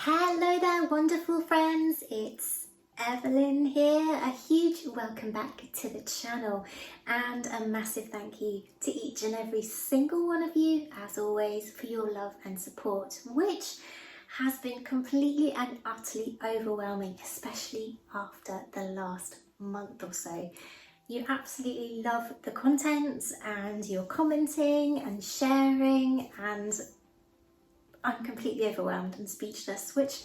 Hello there, wonderful friends. It's Evelyn here. A huge welcome back to the channel and a massive thank you to each and every single one of you, as always, for your love and support, which has been completely and utterly overwhelming, especially after the last month or so. You absolutely love the content and you're commenting and sharing, and I'm completely overwhelmed and speechless, which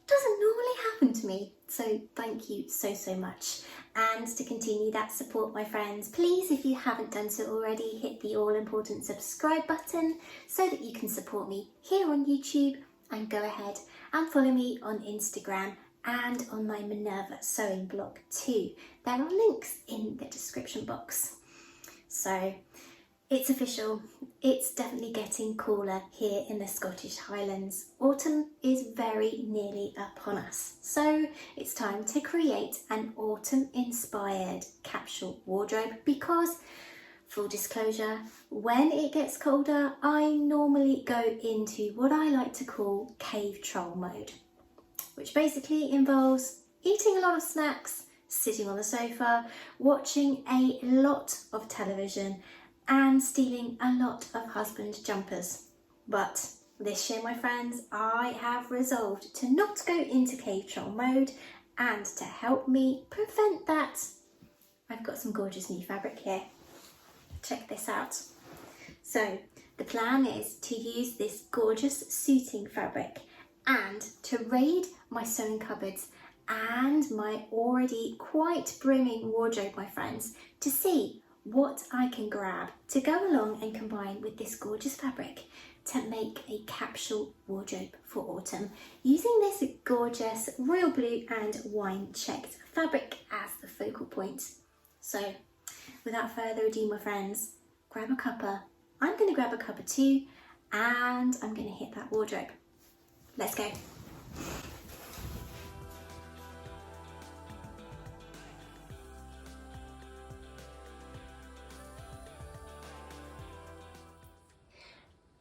doesn't normally happen to me. So thank you so much. And to continue that support, my friends, please, if you haven't done so already, hit the all important subscribe button so that you can support me here on YouTube, and go ahead and follow me on Instagram and on my Minerva sewing blog too. There are links in the description box. So it's official, it's definitely getting cooler here in the Scottish Highlands. Autumn is very nearly upon us, so it's time to create an autumn-inspired capsule wardrobe because, full disclosure, when it gets colder, I normally go into what I like to call cave troll mode, which basically involves eating a lot of snacks, sitting on the sofa, watching a lot of television, and stealing a lot of husband jumpers. But this year, my friends, I have resolved to not go into cave troll mode, and to help me prevent that, I've got some gorgeous new fabric here. Check this out. So the plan is to use this gorgeous suiting fabric and to raid my sewing cupboards and my already quite brimming wardrobe, my friends, to see what I can grab to go along and combine with this gorgeous fabric to make a capsule wardrobe for autumn, using this gorgeous royal blue and wine checked fabric as the focal point. So without further ado, my friends, grab a cuppa. I'm going to grab a cuppa too, and I'm going to hit that wardrobe. Let's go.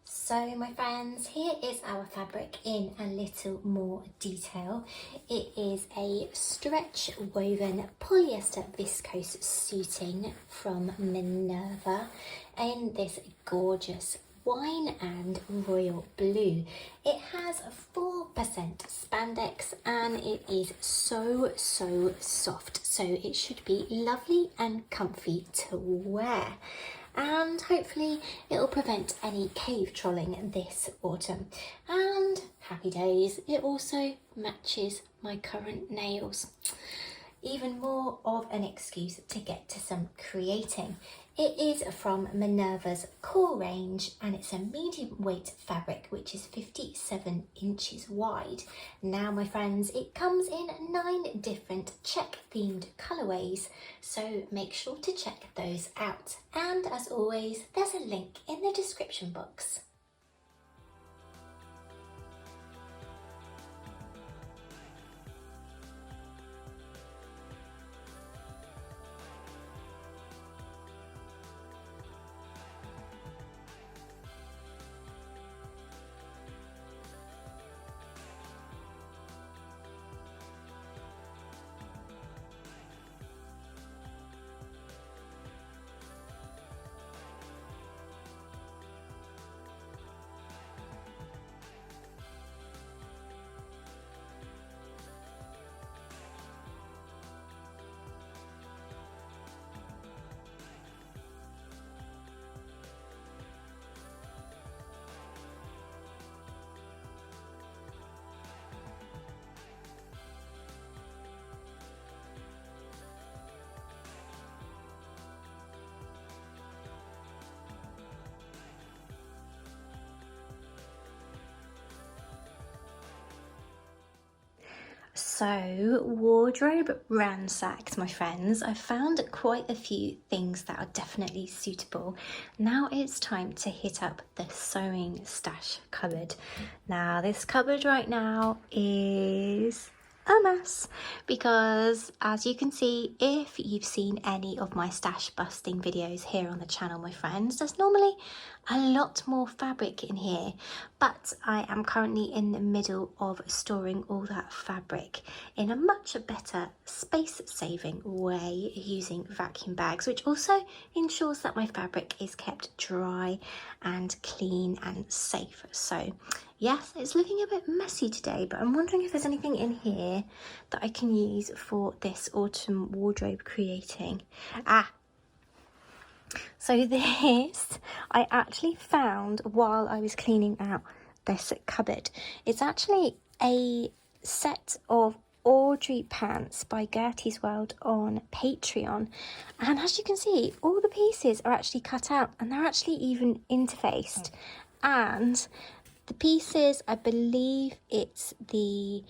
So my friends, here is our fabric in a little more detail. It is a stretch woven polyester viscose suiting from Minerva in this gorgeous wine and royal blue. It has 4% spandex and it is so soft, so it should be lovely and comfy to wear. And hopefully it'll prevent any cave trolling this autumn. And happy days, it also matches my current nails. Even more of an excuse to get to some creating. It is from Minerva's core range and it's a medium weight fabric which is 57 inches wide. Now my friends, it comes in 9 different check themed colourways, so make sure to check those out. And as always, there's a link in the description box. So, wardrobe ransacked, my friends. I found quite a few things that are definitely suitable. Now it's time to hit up the sewing stash cupboard. Now this cupboard right now is a mess because, as you can see, if you've seen any of my stash busting videos here on the channel, my friends, there's normally a lot more fabric in here, but I am currently in the middle of storing all that fabric in a much better space-saving way using vacuum bags, which also ensures that my fabric is kept dry and clean and safe. So yes, it's looking a bit messy today, but I'm wondering if there's anything in here that I can use for this autumn wardrobe creating. So this I actually found while I was cleaning out this cupboard. It's actually a set of Audrey pants by Gertie's World on Patreon, and as you can see, all the pieces are actually cut out and they're actually even interfaced. And the pieces, I believe it's the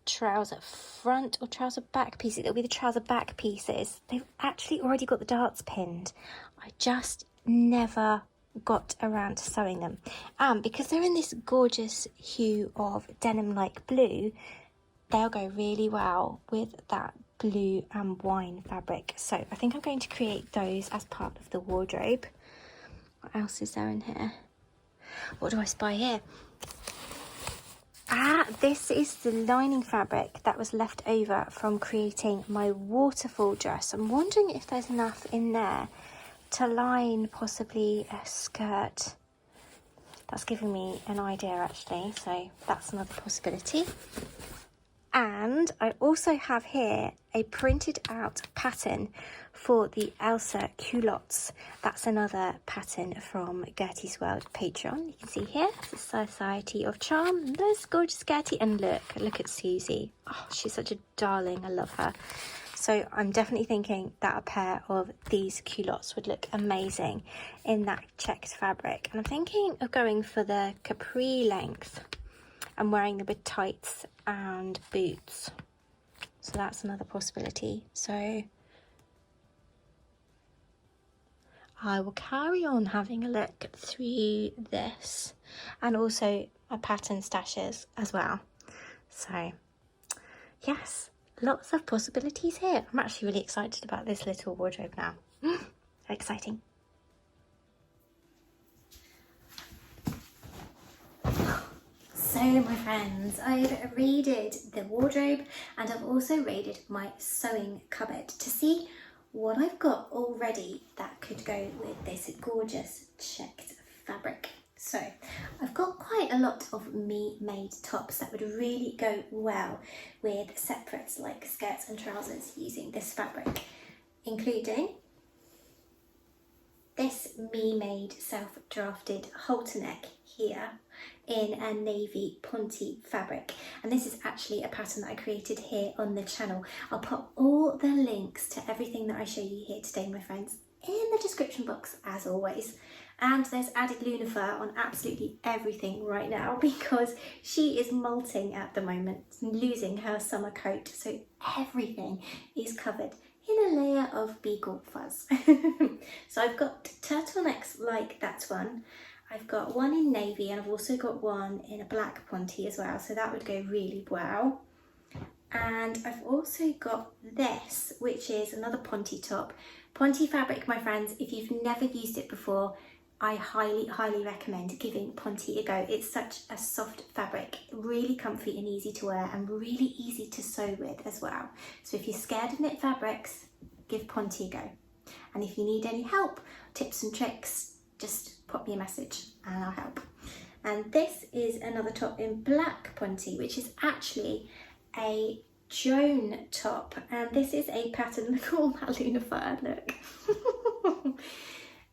trouser front or trouser back pieces. It'll be the trouser back pieces. They've actually already got the darts pinned. I just never got around to sewing them. Because they're in this gorgeous hue of denim-like blue, they'll go really well with that blue and wine fabric. So I think I'm going to create those as part of the wardrobe. What else is there in here? What do I spy here? This is the lining fabric that was left over from creating my waterfall dress. I'm wondering if there's enough in there to line possibly a skirt. That's giving me an idea actually, so that's another possibility. And I also have here a printed out pattern for the Elsa culottes. That's another pattern from Gertie's World Patreon. You can see here, the Society of Charm. There's gorgeous Gertie, and look at Susie. Oh, she's such a darling, I love her. So I'm definitely thinking that a pair of these culottes would look amazing in that checked fabric. And I'm thinking of going for the capri length and wearing them with tights and boots. So that's another possibility. So I will carry on having a look through this, and also my pattern stashes as well. So yes, lots of possibilities here. I'm actually really excited about this little wardrobe now. Exciting. So my friends, I've raided the wardrobe and I've also raided my sewing cupboard to see what I've got already that could go with this gorgeous checked fabric. So I've got quite a lot of me-made tops that would really go well with separates like skirts and trousers using this fabric, including this me-made self-drafted halter neck here in a navy ponte fabric, and this is actually a pattern that I created here on the channel. I'll put all the links to everything that I show you here today, my friends, in the description box as always. And there's added Luna fur on absolutely everything right now because she is molting at the moment, losing her summer coat, so everything is covered in a layer of beagle fuzz. So I've got turtlenecks like that one. I've got one in navy, and I've also got one in a black ponte as well, so that would go really well. And I've also got this, which is another ponte top. Ponte fabric, my friends, if you've never used it before, I highly recommend giving ponte a go. It's such a soft fabric, really comfy and easy to wear, and really easy to sew with as well. So if you're scared of knit fabrics, give ponte a go. And if you need any help, tips and tricks, just pop me a message and I'll help. And this is another top in black ponte, which is actually a Joan top, and this is a pattern, look at all that Luna fur, look.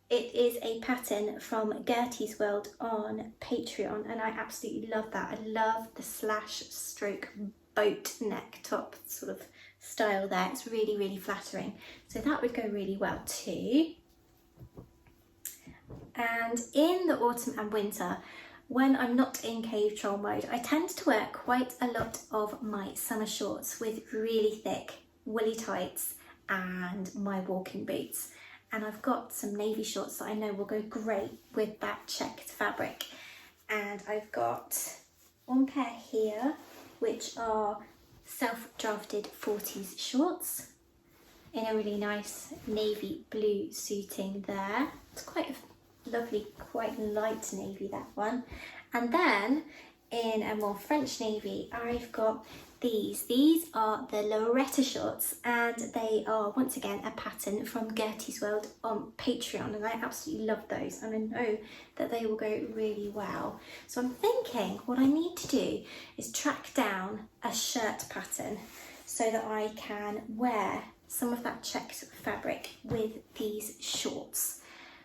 It is a pattern from Gertie's World on Patreon, and I absolutely love that. I love the slash stroke boat neck top sort of style there. It's really flattering, so that would go really well too. And in the autumn and winter, when I'm not in cave troll mode, I tend to wear quite a lot of my summer shorts with really thick woolly tights and my walking boots. And I've got some navy shorts that I know will go great with that checked fabric. And I've got one pair here, which are self-drafted 40s shorts in a really nice navy blue suiting there. It's quite a lovely, quite light navy, that one. And then in a more French navy, I've got these. These are the Loretta shorts, and they are once again a pattern from Gertie's World on Patreon, and I absolutely love those, and I know that they will go really well. So I'm thinking what I need to do is track down a shirt pattern so that I can wear some of that checked fabric with these shorts.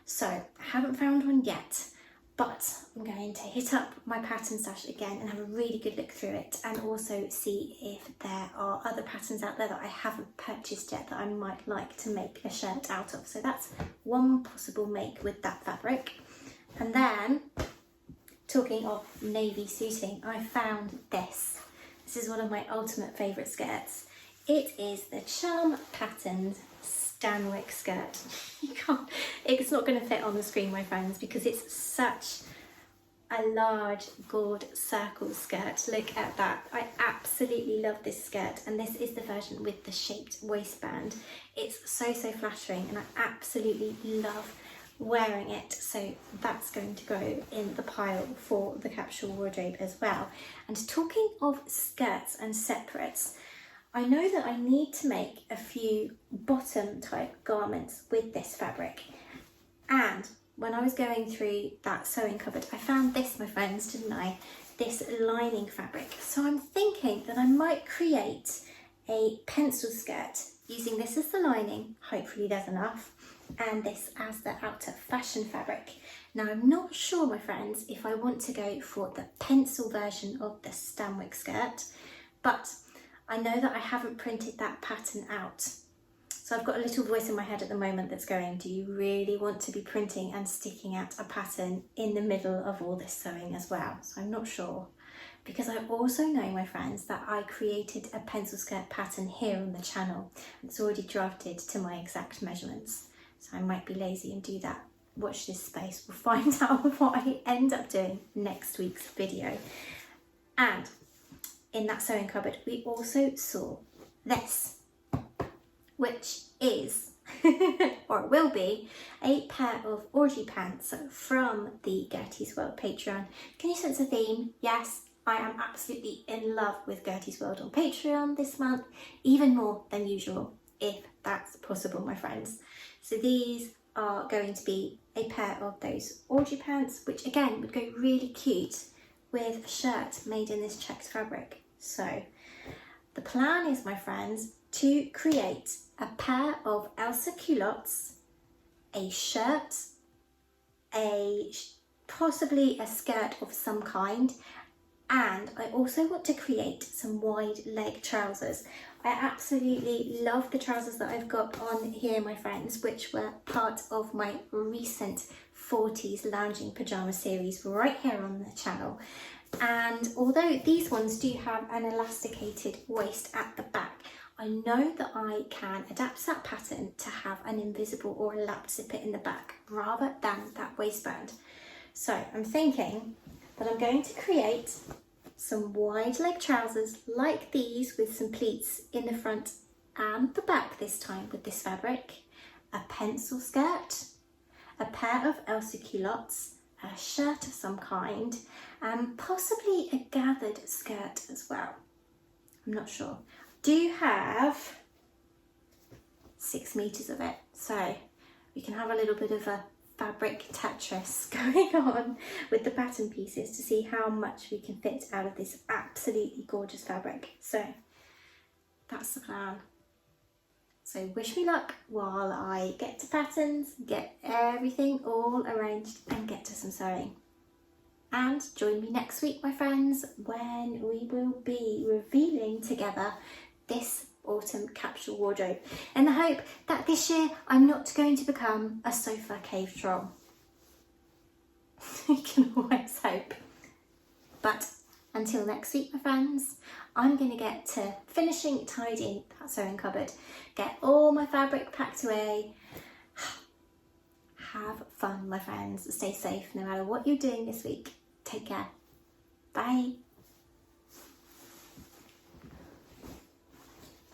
So I haven't found one yet, but I'm going to hit up my pattern stash again and have a really good look through it, and also see if there are other patterns out there that I haven't purchased yet that I might like to make a shirt out of. So that's one possible make with that fabric. And then, talking of navy suiting, I found this. This is one of my ultimate favourite skirts. It is the Charm Patterned Stanwick skirt. It's not going to fit on the screen, my friends, because it's such a large gold circle skirt. Look at that. I absolutely love this skirt, and this is the version with the shaped waistband. It's so flattering, and I absolutely love wearing it, so that's going to go in the pile for the capsule wardrobe as well. And talking of skirts and separates, I know that I need to make a few bottom type garments with this fabric, and when I was going through that sewing cupboard, I found this, my friends, didn't I? This lining fabric. So I'm thinking that I might create a pencil skirt using this as the lining, hopefully there's enough, and this as the outer fashion fabric. Now I'm not sure, my friends, if I want to go for the pencil version of the Stanwick skirt, but I know that I haven't printed that pattern out. So I've got a little voice in my head at the moment that's going, do you really want to be printing and sticking out a pattern in the middle of all this sewing as well? So I'm not sure, because I also know, my friends, that I created a pencil skirt pattern here on the channel. It's already drafted to my exact measurements. So I might be lazy and do that. Watch this space. We'll find out what I end up doing next week's video. And in that sewing cupboard, we also saw this, which is, or it will be, a pair of orgy pants from the Gertie's World Patreon. Can you sense a theme? Yes, I am absolutely in love with Gertie's World on Patreon this month, even more than usual, if that's possible, my friends. So these are going to be a pair of those orgy pants, which again would go really cute with a shirt made in this checked fabric. So the plan is, my friends, to create a pair of Elsa culottes, a shirt, possibly a skirt of some kind, and I also want to create some wide leg trousers. I absolutely love the trousers that I've got on here, my friends, which were part of my recent 40s lounging pyjama series right here on the channel. And although these ones do have an elasticated waist at the back, I know that I can adapt that pattern to have an invisible or a lap zipper in the back rather than that waistband. So I'm thinking that I'm going to create some wide leg trousers like these with some pleats in the front and the back this time with this fabric, a pencil skirt, a pair of Elsa culottes, a shirt of some kind, and possibly a gathered skirt as well. I'm not sure. Do have 6 meters of it, so we can have a little bit of a fabric Tetris going on with the pattern pieces to see how much we can fit out of this absolutely gorgeous fabric. So that's the plan. So wish me luck while I get to patterns, get everything all arranged and get to some sewing. And join me next week, my friends, when we will be revealing together this autumn capsule wardrobe, in the hope that this year I'm not going to become a sofa cave troll. You can always hope. But until next week, my friends, I'm going to get to finishing tidying that sewing cupboard, get all my fabric packed away. Have fun, my friends. Stay safe no matter what you're doing this week. Take care. Bye.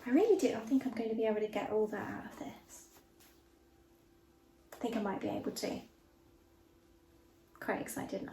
I really do. I think I'm going to be able to get all that out of this. I think I might be able to. quite excited now.